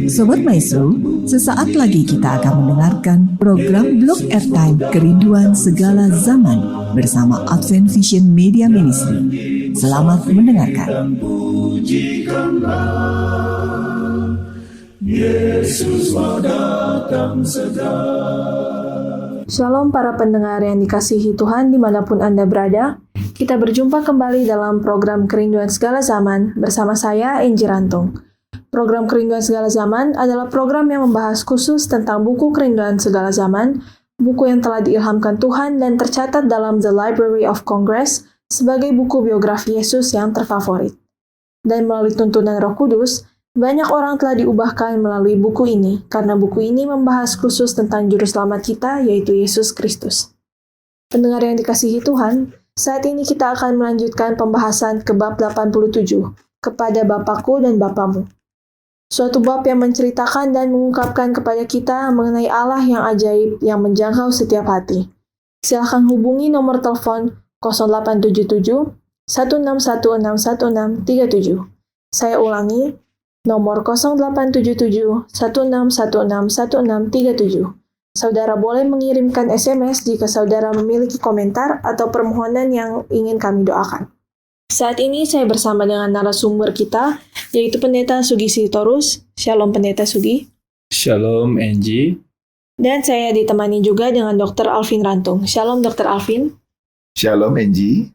Sobat Maestro, sesaat lagi kita akan mendengarkan program Blog Airtime Kerinduan Segala Zaman bersama Advent Vision Media Ministry. Selamat mendengarkan. Yesus mau datang segera. Shalom para pendengar yang dikasihi Tuhan dimanapun Anda berada. Kita berjumpa kembali dalam program Kerinduan Segala Zaman bersama saya, Enji Rantung. Program Kerinduan Segala Zaman adalah program yang membahas khusus tentang buku Kerinduan Segala Zaman, buku yang telah diilhamkan Tuhan dan tercatat dalam The Library of Congress sebagai buku biografi Yesus yang terfavorit. Dan melalui tuntunan Roh Kudus, banyak orang telah diubahkan melalui buku ini, karena buku ini membahas khusus tentang Juru Selamat kita, yaitu Yesus Kristus. Pendengar yang dikasihi Tuhan, saat ini kita akan melanjutkan pembahasan ke bab 87, kepada Bapakku dan Bapamu. Suatu bab yang menceritakan dan mengungkapkan kepada kita mengenai Allah yang ajaib yang menjangkau setiap hati. Silakan hubungi nomor telepon 0877 16161637. Saya ulangi, nomor 0877 16161637. Saudara boleh mengirimkan SMS jika saudara memiliki komentar atau permohonan yang ingin kami doakan. Saat ini saya bersama dengan narasumber kita, yaitu Pendeta Sugi Sitorus. Shalom Pendeta Sugi. Shalom Enji. Dan saya ditemani juga dengan Dr. Alvin Rantung. Shalom Dr. Alvin. Shalom Enji.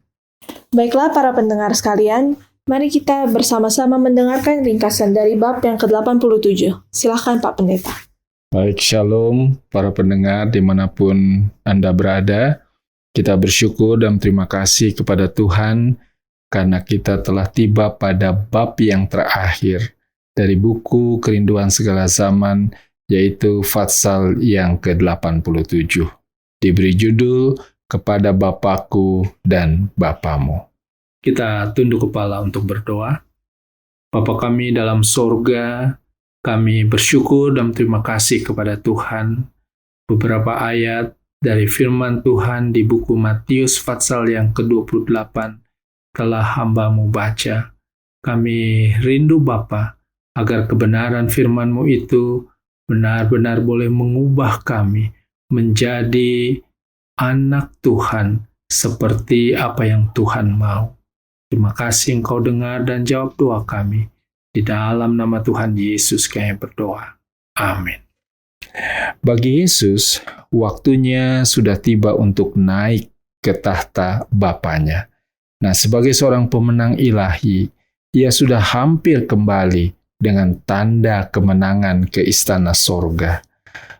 Baiklah para pendengar sekalian, mari kita bersama-sama mendengarkan ringkasan dari bab yang ke-87. Silakan Pak Pendeta. Baik, shalom para pendengar dimanapun Anda berada. Kita bersyukur dan terima kasih kepada Tuhan karena kita telah tiba pada bab yang terakhir dari buku Kerinduan Segala Zaman, yaitu Fatsal yang ke-87. Diberi judul Kepada Bapakku dan Bapamu. Kita tunduk kepala untuk berdoa. Bapa kami dalam sorga, kami bersyukur dan terima kasih kepada Tuhan. Beberapa ayat dari firman Tuhan di buku Matius Fatsal yang ke-28 telah hamba-Mu baca. Kami rindu Bapa, agar kebenaran firman-Mu itu benar-benar boleh mengubah kami menjadi anak Tuhan seperti apa yang Tuhan mau. Terima kasih Engkau dengar dan jawab doa kami. Di dalam nama Tuhan Yesus kami berdoa. Amin. Bagi Yesus, waktunya sudah tiba untuk naik ke tahta Bapanya. Nah, sebagai seorang pemenang ilahi, ia sudah hampir kembali dengan tanda kemenangan ke istana sorga.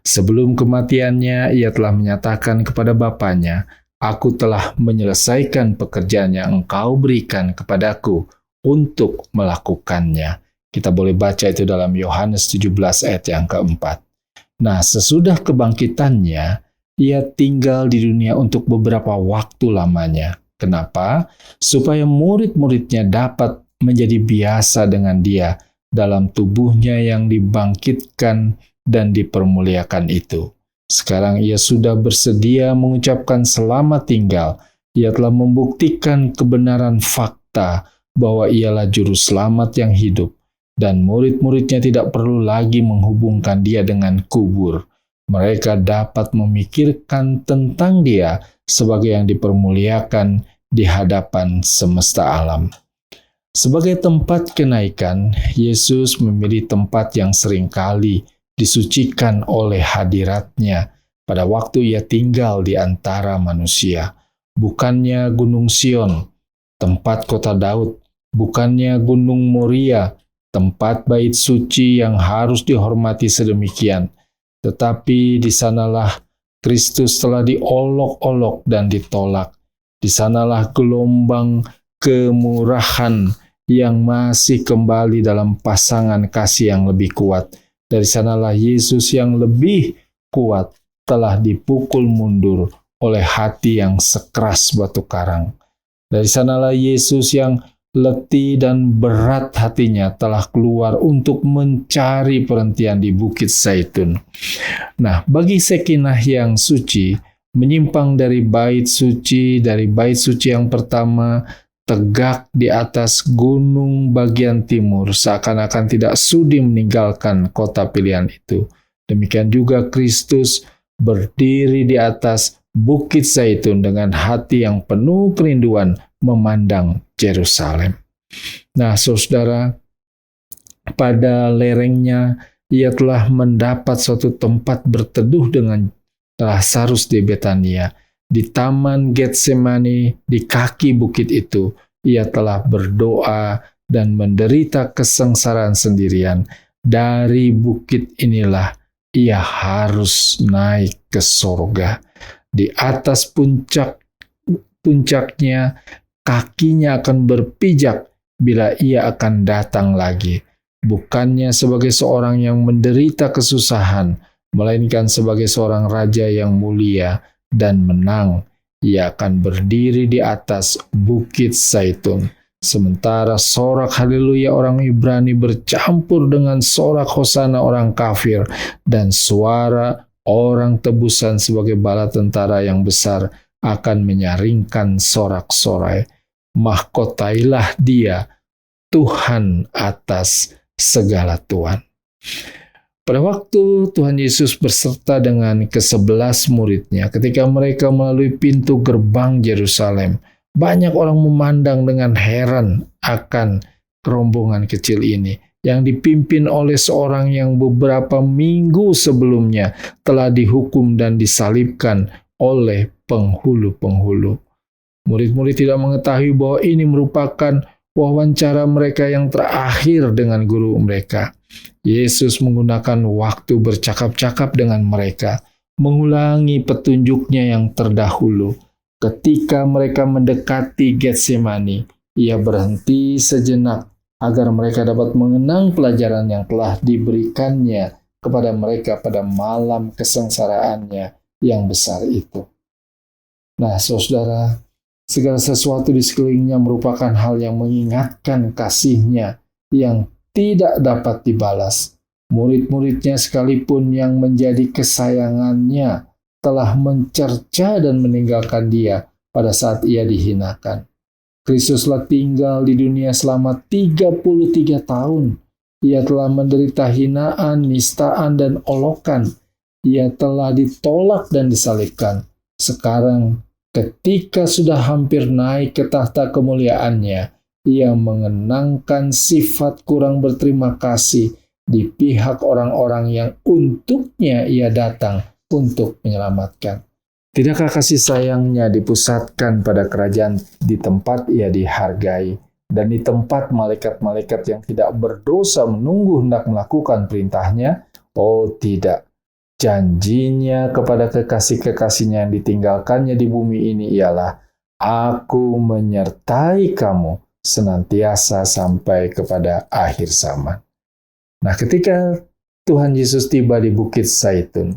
Sebelum kematiannya, ia telah menyatakan kepada Bapanya, "Aku telah menyelesaikan pekerjaan yang Engkau berikan kepadaku untuk melakukannya." Kita boleh baca itu dalam Yohanes 17 ayat yang keempat. Nah, sesudah kebangkitannya, ia tinggal di dunia untuk beberapa waktu lamanya. Kenapa? Supaya murid-muridnya dapat menjadi biasa dengan dia dalam tubuhnya yang dibangkitkan dan dipermuliakan itu. Sekarang ia sudah bersedia mengucapkan selamat tinggal. Ia telah membuktikan kebenaran fakta bahwa ialah juru selamat yang hidup, dan murid-muridnya tidak perlu lagi menghubungkan dia dengan kubur. Mereka dapat memikirkan tentang dia sebagai yang dipermuliakan di hadapan semesta alam. Sebagai tempat kenaikan, Yesus memilih tempat yang seringkali disucikan oleh hadiratnya pada waktu ia tinggal di antara manusia. Bukannya Gunung Sion, tempat kota Daud, bukannya Gunung Moria, tempat bait suci yang harus dihormati sedemikian, tetapi di sanalah Kristus telah diolok-olok dan ditolak. Di sanalah gelombang kemurahan yang masih kembali dalam pasangan kasih yang lebih kuat. Dari sanalah Yesus yang lebih kuat telah dipukul mundur oleh hati yang sekeras batu karang. Dari sanalah Yesus yang letih dan berat hatinya telah keluar untuk mencari perhentian di Bukit Zaitun. Nah, bagi Sekinah yang suci, menyimpang dari bait suci yang pertama tegak di atas gunung bagian timur, seakan-akan tidak sudi meninggalkan kota pilihan itu. Demikian juga Kristus berdiri di atas Bukit Zaitun dengan hati yang penuh kerinduan memandang Yerusalem. Nah, saudara, pada lerengnya ia telah mendapat suatu tempat berteduh dengan Lazarus di Betania. Di Taman Getsemani, di kaki bukit itu, ia telah berdoa dan menderita kesengsaraan sendirian. Dari bukit inilah ia harus naik ke sorga. Di atas puncaknya, kakinya akan berpijak bila ia akan datang lagi. Bukannya sebagai seorang yang menderita kesusahan, melainkan sebagai seorang raja yang mulia dan menang. Ia akan berdiri di atas Bukit Zaitun. Sementara sorak haleluya orang Ibrani bercampur dengan sorak hosana orang kafir dan suara orang tebusan sebagai bala tentara yang besar akan menyaringkan sorak-sorai. Mahkotailah dia, Tuhan atas segala Tuhan. Pada waktu Tuhan Yesus berserta dengan ke-11 muridnya, ketika mereka melalui pintu gerbang Yerusalem, banyak orang memandang dengan heran akan rombongan kecil ini, yang dipimpin oleh seorang yang beberapa minggu sebelumnya telah dihukum dan disalibkan oleh penghulu-penghulu. Murid-murid tidak mengetahui bahwa ini merupakan wawancara mereka yang terakhir dengan guru mereka. Yesus menggunakan waktu bercakap-cakap dengan mereka, mengulangi petunjuknya yang terdahulu. Ketika mereka mendekati Getsemani, ia berhenti sejenak agar mereka dapat mengenang pelajaran yang telah diberikannya kepada mereka pada malam kesengsaraannya yang besar itu. Nah, saudara, segala sesuatu di sekelilingnya merupakan hal yang mengingatkan kasihnya yang tidak dapat dibalas. Murid-muridnya sekalipun yang menjadi kesayangannya telah mencerca dan meninggalkan dia pada saat ia dihinakan. Kristuslah tinggal di dunia selama 33 tahun. Ia telah menderita hinaan, nistaan, dan olokan. Ia telah ditolak dan disalibkan. Sekarang, ketika sudah hampir naik ke tahta kemuliaannya, ia mengenangkan sifat kurang berterima kasih di pihak orang-orang yang untuknya ia datang untuk menyelamatkan. Tidakkah kasih sayangnya dipusatkan pada kerajaan di tempat ia dihargai, dan di tempat malaikat-malaikat yang tidak berdosa menunggu hendak melakukan perintahnya? Oh tidak, janjinya kepada kekasih-kekasihnya yang ditinggalkannya di bumi ini ialah, Aku menyertai kamu senantiasa sampai kepada akhir zaman. Nah, ketika Tuhan Yesus tiba di Bukit Zaitun,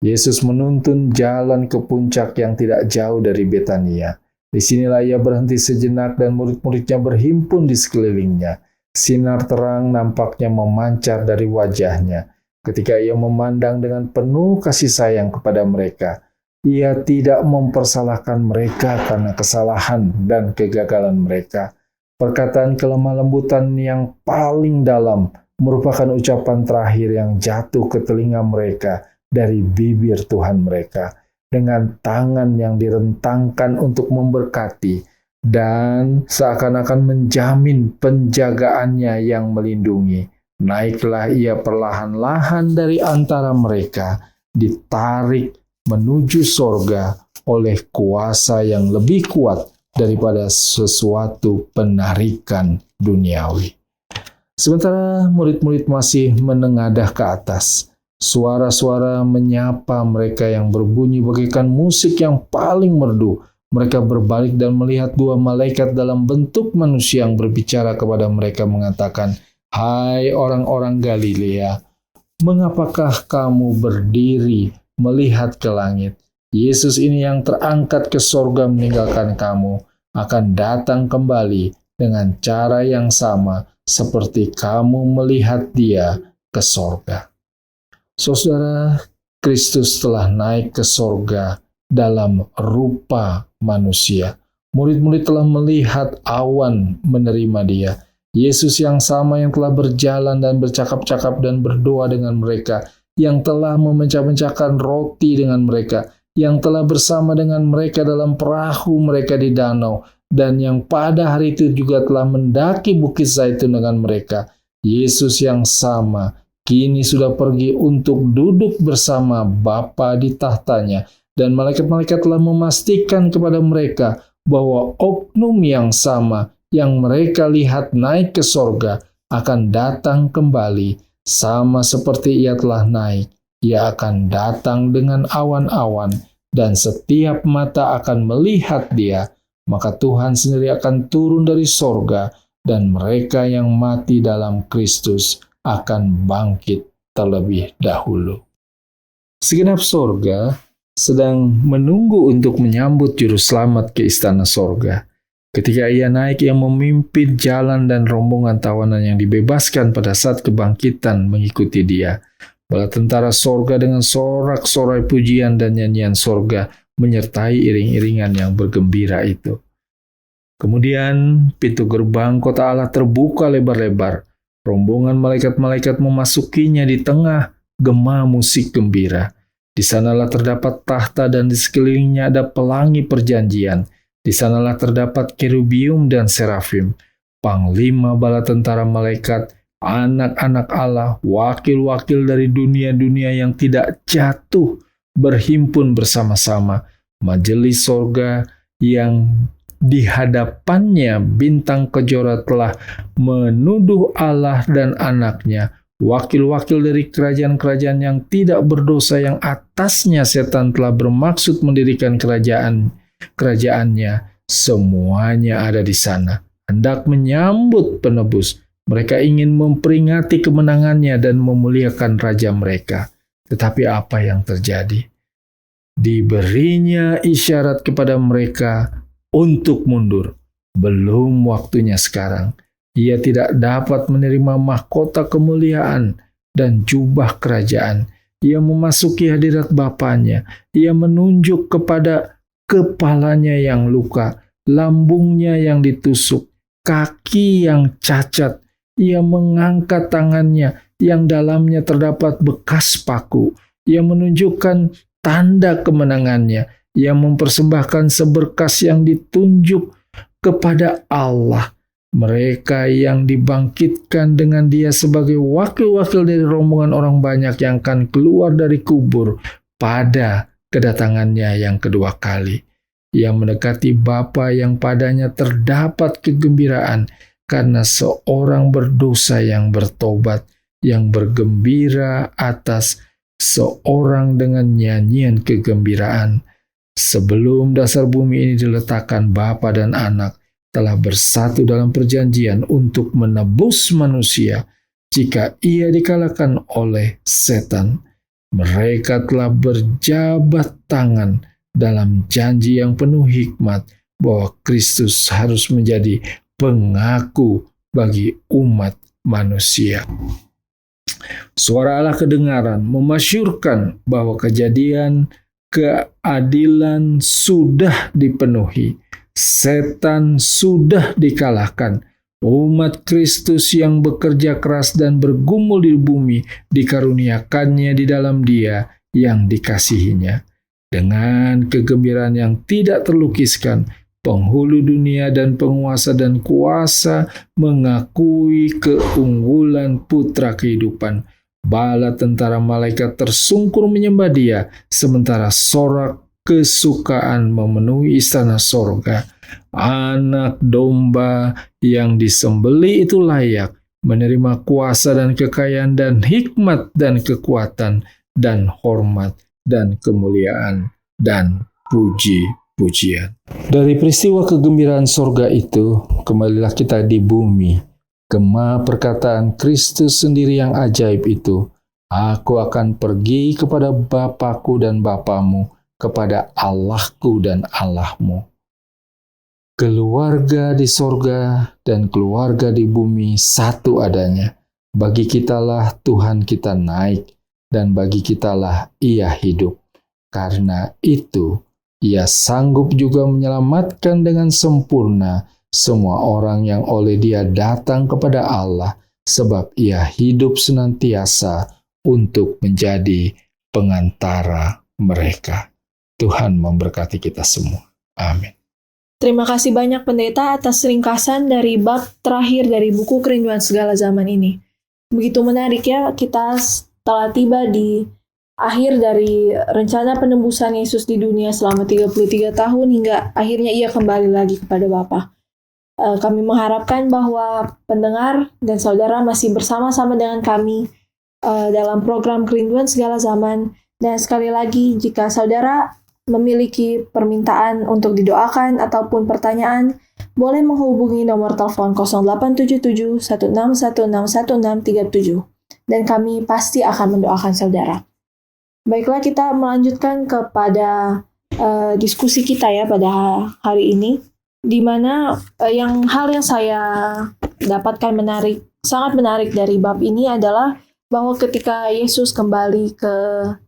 Yesus menuntun jalan ke puncak yang tidak jauh dari Betania. Disinilah ia berhenti sejenak dan murid-muridnya berhimpun di sekelilingnya. Sinar terang nampaknya memancar dari wajahnya. Ketika ia memandang dengan penuh kasih sayang kepada mereka, ia tidak mempersalahkan mereka karena kesalahan dan kegagalan mereka. Perkataan kelemah lembutan yang paling dalam merupakan ucapan terakhir yang jatuh ke telinga mereka dari bibir Tuhan mereka. Dengan tangan yang direntangkan untuk memberkati dan seakan-akan menjamin penjagaannya yang melindungi, naiklah ia perlahan-lahan dari antara mereka, ditarik menuju sorga oleh kuasa yang lebih kuat daripada sesuatu penarikan duniawi. Sementara murid-murid masih menengadah ke atas, suara-suara menyapa mereka yang berbunyi bagaikan musik yang paling merdu. Mereka berbalik dan melihat dua malaikat dalam bentuk manusia yang berbicara kepada mereka mengatakan, "Hai orang-orang Galilea, mengapakah kamu berdiri melihat ke langit? Yesus ini yang terangkat ke sorga meninggalkan kamu, akan datang kembali dengan cara yang sama seperti kamu melihat dia ke sorga." Saudara, Kristus telah naik ke sorga dalam rupa manusia. Murid-murid telah melihat awan menerima dia. Yesus yang sama yang telah berjalan dan bercakap-cakap dan berdoa dengan mereka, yang telah memecah-mecahkan roti dengan mereka, yang telah bersama dengan mereka dalam perahu mereka di danau, dan yang pada hari itu juga telah mendaki Bukit Zaitun dengan mereka. Yesus yang sama kini sudah pergi untuk duduk bersama Bapa di tahtanya, dan malaikat-malaikat telah memastikan kepada mereka bahwa oknum yang sama yang mereka lihat naik ke sorga akan datang kembali, sama seperti ia telah naik. Ia akan datang dengan awan-awan, dan setiap mata akan melihat dia. Maka Tuhan sendiri akan turun dari sorga, dan mereka yang mati dalam Kristus akan bangkit terlebih dahulu. Segenap sorga sedang menunggu untuk menyambut juru selamat ke istana sorga. Ketika ia naik, ia memimpin jalan dan rombongan tawanan yang dibebaskan pada saat kebangkitan mengikuti dia. Bala tentara sorga dengan sorak-sorai pujian dan nyanyian sorga menyertai iring-iringan yang bergembira itu. Kemudian pintu gerbang kota Allah terbuka lebar-lebar. Rombongan malaikat-malaikat memasukinya di tengah gema musik gembira. Di sanalah terdapat tahta dan di sekelilingnya ada pelangi perjanjian. Di sanalah terdapat kerubium dan serafim, panglima bala tentara malaikat, anak-anak Allah, wakil-wakil dari dunia-dunia yang tidak jatuh, berhimpun bersama-sama. Majelis sorga yang di hadapannya bintang kejora telah menuduh Allah dan anaknya, wakil-wakil dari kerajaan-kerajaan yang tidak berdosa yang atasnya setan telah bermaksud mendirikan kerajaannya, semuanya ada di sana, hendak menyambut penebus. Mereka ingin memperingati kemenangannya dan memuliakan raja mereka. Tetapi apa yang terjadi? Diberinya isyarat kepada mereka untuk mundur. Belum waktunya sekarang. Ia tidak dapat menerima mahkota kemuliaan dan jubah kerajaan. Ia memasuki hadirat Bapanya. Ia menunjuk kepada kepalanya yang luka, lambungnya yang ditusuk, kaki yang cacat. Ia mengangkat tangannya yang dalamnya terdapat bekas paku. Ia menunjukkan tanda kemenangannya. Ia mempersembahkan seberkas yang ditunjuk kepada Allah. Mereka yang dibangkitkan dengan dia sebagai wakil-wakil dari rombongan orang banyak yang akan keluar dari kubur pada kedatangannya yang kedua kali. Ia mendekati Bapa yang padanya terdapat kegembiraan karena seorang berdosa yang bertobat, yang bergembira atas seorang dengan nyanyian kegembiraan. Sebelum dasar bumi ini diletakkan, Bapa dan Anak telah bersatu dalam perjanjian untuk menebus manusia jika ia dikalahkan oleh setan. Mereka telah berjabat tangan dalam janji yang penuh hikmat bahwa Kristus harus menjadi pengaku bagi umat manusia. Suara Allah kedengaran memasyurkan bahwa kejadian keadilan sudah dipenuhi. Setan sudah dikalahkan. Umat Kristus yang bekerja keras dan bergumul di bumi dikaruniakannya di dalam Dia yang dikasihinya. Dengan kegembiraan yang tidak terlukiskan, penghulu dunia dan penguasa dan kuasa mengakui keunggulan putra kehidupan. Bala tentara malaikat tersungkur menyembah Dia, sementara sorak kesukaan memenuhi istana sorga. Anak domba yang disembelih itu layak menerima kuasa dan kekayaan dan hikmat dan kekuatan dan hormat dan kemuliaan dan puji-pujian. Dari peristiwa kegembiraan sorga itu, kembalilah kita di bumi. Gema perkataan Kristus sendiri yang ajaib itu, aku akan pergi kepada Bapakku dan Bapamu, kepada Allahku dan Allahmu. Keluarga di sorga dan keluarga di bumi satu adanya. Bagi kitalah Tuhan kita naik, dan bagi kitalah Ia hidup. Karena itu, Ia sanggup juga menyelamatkan dengan sempurna semua orang yang oleh Dia datang kepada Allah, sebab Ia hidup senantiasa untuk menjadi pengantara mereka. Tuhan memberkati kita semua. Amin. Terima kasih banyak pendeta atas ringkasan dari bab terakhir dari buku Kerinduan Segala Zaman ini. Begitu menarik ya, kita telah tiba di akhir dari rencana penebusan Yesus di dunia selama 33 tahun hingga akhirnya Ia kembali lagi kepada Bapa. Kami mengharapkan bahwa pendengar dan saudara masih bersama-sama dengan kami dalam program Kerinduan Segala Zaman. Dan sekali lagi, jika saudara memiliki permintaan untuk didoakan ataupun pertanyaan, boleh menghubungi nomor telepon 0877 16161637 dan kami pasti akan mendoakan saudara. Baiklah, kita melanjutkan kepada diskusi kita ya pada hari ini, di mana hal yang saya dapatkan sangat menarik dari bab ini adalah bahwa ketika Yesus kembali ke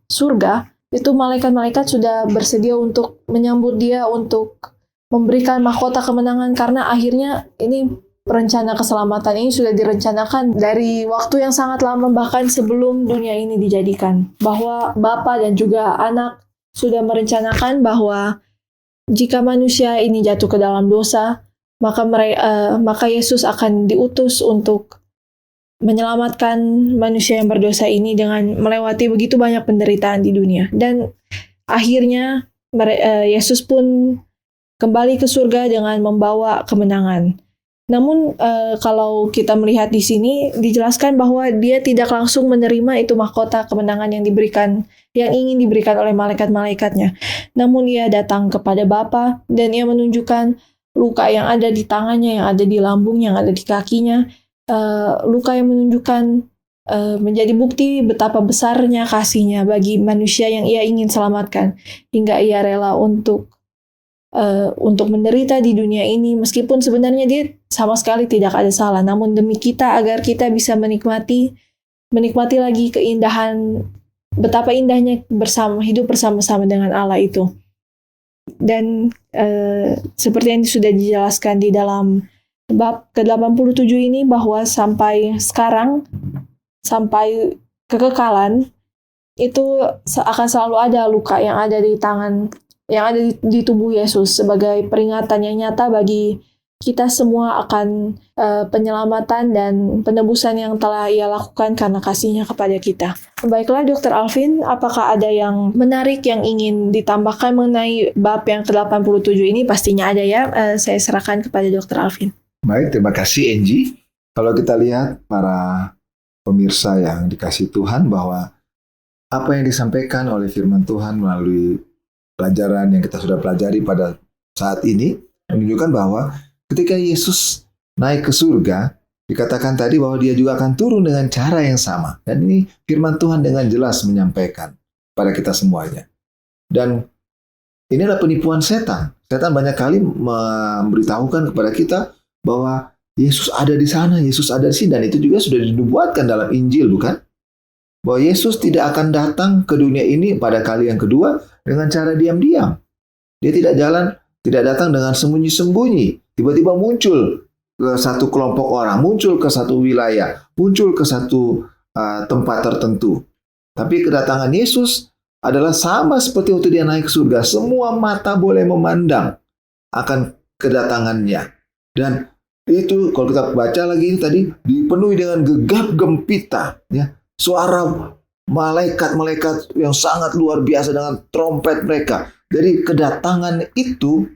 surga, itu malaikat-malaikat sudah bersedia untuk menyambut Dia, untuk memberikan mahkota kemenangan, karena akhirnya ini rencana keselamatan ini sudah direncanakan dari waktu yang sangat lama, bahkan sebelum dunia ini dijadikan. Bahwa Bapa dan juga Anak sudah merencanakan bahwa jika manusia ini jatuh ke dalam dosa, maka Yesus akan diutus untuk menyelamatkan manusia yang berdosa ini dengan melewati begitu banyak penderitaan di dunia. Dan akhirnya Yesus pun kembali ke surga dengan membawa kemenangan. Namun kalau kita melihat di sini dijelaskan bahwa Dia tidak langsung menerima itu mahkota kemenangan yang ingin diberikan oleh malaikat-malaikatnya. Namun Ia datang kepada Bapa dan Ia menunjukkan luka yang ada di tangannya, yang ada di lambungnya, yang ada di kakinya. Luka yang menunjukkan menjadi bukti betapa besarnya kasih-Nya bagi manusia yang Ia ingin selamatkan, hingga Ia rela untuk menderita di dunia ini, meskipun sebenarnya Dia sama sekali tidak ada salah, namun demi kita, agar kita bisa menikmati lagi keindahan, betapa indahnya hidup bersama-sama dengan Allah itu. Dan seperti yang sudah dijelaskan di dalam bab ke-87 ini, bahwa sampai sekarang, sampai kekekalan, itu akan selalu ada luka yang ada di tangan, yang ada di tubuh Yesus, sebagai peringatan yang nyata bagi kita semua akan penyelamatan dan penebusan yang telah Ia lakukan karena kasih-Nya kepada kita. Baiklah, Dr. Alvin, apakah ada yang menarik yang ingin ditambahkan mengenai bab yang ke-87 ini? Pastinya ada ya. Saya serahkan kepada Dr. Alvin. Baik, terima kasih Angie. Kalau kita lihat para pemirsa yang dikasihi Tuhan, bahwa apa yang disampaikan oleh firman Tuhan melalui pelajaran yang kita sudah pelajari pada saat ini menunjukkan bahwa ketika Yesus naik ke surga, dikatakan tadi bahwa Dia juga akan turun dengan cara yang sama. Dan ini firman Tuhan dengan jelas menyampaikan pada kita semuanya. Dan inilah penipuan setan. Setan banyak kali memberitahukan kepada kita bahwa Yesus ada di sana, Yesus ada di sini, dan itu juga sudah dinubuatkan dalam Injil, bukan? Bahwa Yesus tidak akan datang ke dunia ini pada kali yang kedua dengan cara diam-diam. Dia tidak datang dengan sembunyi-sembunyi. Tiba-tiba muncul ke satu kelompok orang, muncul ke satu wilayah, muncul ke satu tempat tertentu. Tapi kedatangan Yesus adalah sama seperti waktu Dia naik ke surga. Semua mata boleh memandang akan kedatangannya. Dan itu kalau kita baca lagi ini tadi dipenuhi dengan gegap gempita, ya, suara malaikat-malaikat yang sangat luar biasa dengan trompet mereka. Jadi kedatangan itu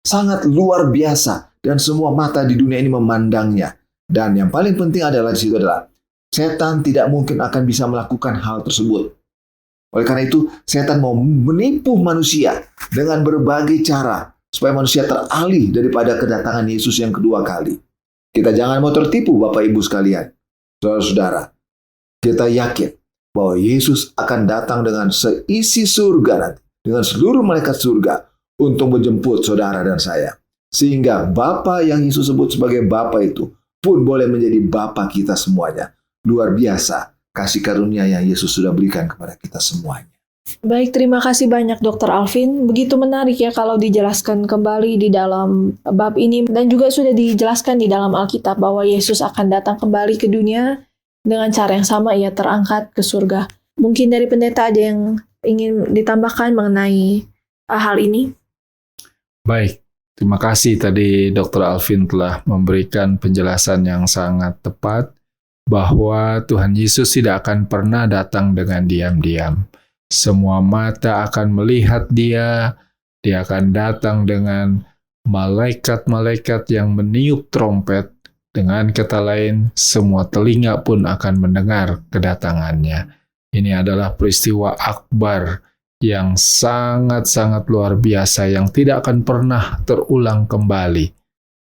sangat luar biasa dan semua mata di dunia ini memandangnya. Dan yang paling penting adalah di situ adalah setan tidak mungkin akan bisa melakukan hal tersebut. Oleh karena itu setan mau menipu manusia dengan berbagai cara supaya manusia teralih daripada kedatangan Yesus yang kedua kali. Kita jangan mau tertipu, Bapak Ibu sekalian, saudara-saudara. Kita yakin bahwa Yesus akan datang dengan seisi surga nanti, dengan seluruh malaikat surga untuk menjemput saudara dan saya. Sehingga Bapa yang Yesus sebut sebagai Bapa itu pun boleh menjadi Bapa kita semuanya. Luar biasa kasih karunia yang Yesus sudah berikan kepada kita semuanya. Baik, terima kasih banyak Dr. Alvin. Begitu menarik ya kalau dijelaskan kembali di dalam bab ini dan juga sudah dijelaskan di dalam Alkitab bahwa Yesus akan datang kembali ke dunia dengan cara yang sama, ia terangkat ke surga. Mungkin dari pendeta ada yang ingin ditambahkan mengenai hal ini? Baik, terima kasih tadi Dr. Alvin telah memberikan penjelasan yang sangat tepat bahwa Tuhan Yesus tidak akan pernah datang dengan diam-diam. Semua mata akan melihat Dia akan datang dengan malaikat-malaikat yang meniup trompet. Dengan kata lain, semua telinga pun akan mendengar kedatangannya. Ini adalah peristiwa akbar yang sangat-sangat luar biasa yang tidak akan pernah terulang kembali.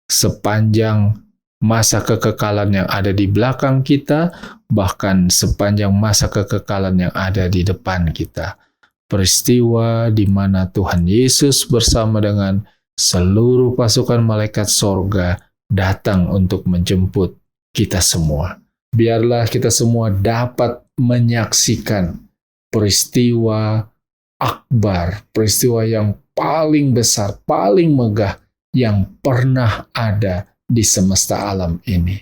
Sepanjang masa kekekalan yang ada di belakang kita, bahkan sepanjang masa kekekalan yang ada di depan kita. Peristiwa di mana Tuhan Yesus bersama dengan seluruh pasukan malaikat sorga datang untuk menjemput kita semua. Biarlah kita semua dapat menyaksikan peristiwa akbar, peristiwa yang paling besar, paling megah yang pernah ada di semesta alam ini.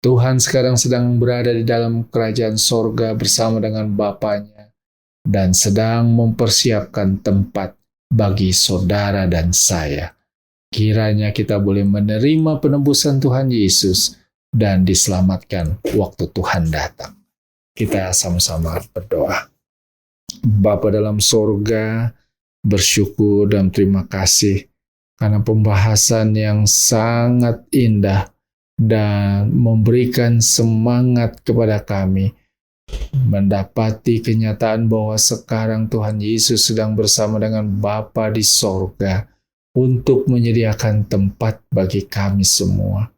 Tuhan sekarang sedang berada di dalam kerajaan sorga bersama dengan Bapanya dan sedang mempersiapkan tempat bagi saudara dan saya. Kiranya kita boleh menerima penebusan Tuhan Yesus dan diselamatkan waktu Tuhan datang. Kita sama-sama berdoa. Bapa dalam sorga, bersyukur dan terima kasih karena pembahasan yang sangat indah dan memberikan semangat kepada kami mendapati kenyataan bahwa sekarang Tuhan Yesus sedang bersama dengan Bapa di sorga untuk menyediakan tempat bagi kami semua.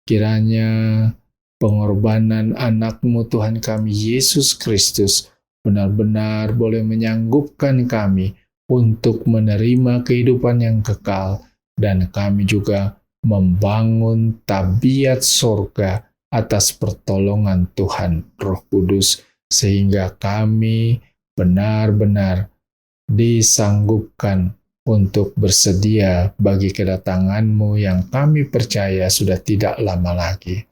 Kiranya pengorbanan anak-Mu Tuhan kami Yesus Kristus benar-benar boleh menyanggupkan kami untuk menerima kehidupan yang kekal, dan kami juga membangun tabiat sorga atas pertolongan Tuhan Roh Kudus, sehingga kami benar-benar disanggupkan untuk bersedia bagi kedatangan-Mu yang kami percaya sudah tidak lama lagi.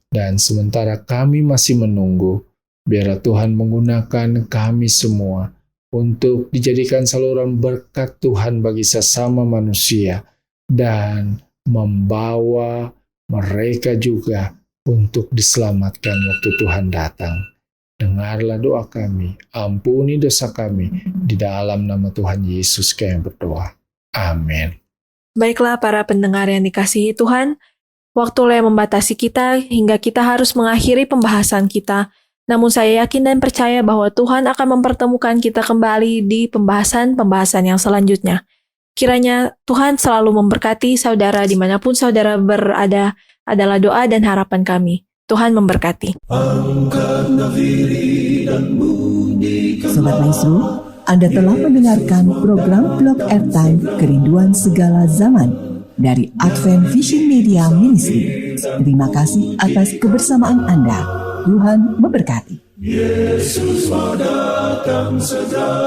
Dan sementara kami masih menunggu, biarlah Tuhan menggunakan kami semua untuk dijadikan saluran berkat Tuhan bagi sesama manusia dan membawa mereka juga untuk diselamatkan waktu Tuhan datang. Dengarlah doa kami, ampuni dosa kami, di dalam nama Tuhan Yesus kami berdoa. Amin. Baiklah para pendengar yang dikasihi Tuhan, waktu yang membatasi kita hingga kita harus mengakhiri pembahasan kita. Namun saya yakin dan percaya bahwa Tuhan akan mempertemukan kita kembali di pembahasan-pembahasan yang selanjutnya. Kiranya Tuhan selalu memberkati saudara dimanapun saudara berada, adalah doa dan harapan kami. Tuhan memberkati. Sobat Maestro, Anda telah mendengarkan program Blog Airtime Kerinduan Segala Zaman dari Advent Vision Media Ministry. Terima kasih atas kebersamaan Anda. Tuhan memberkati. Yesus mau datang segera.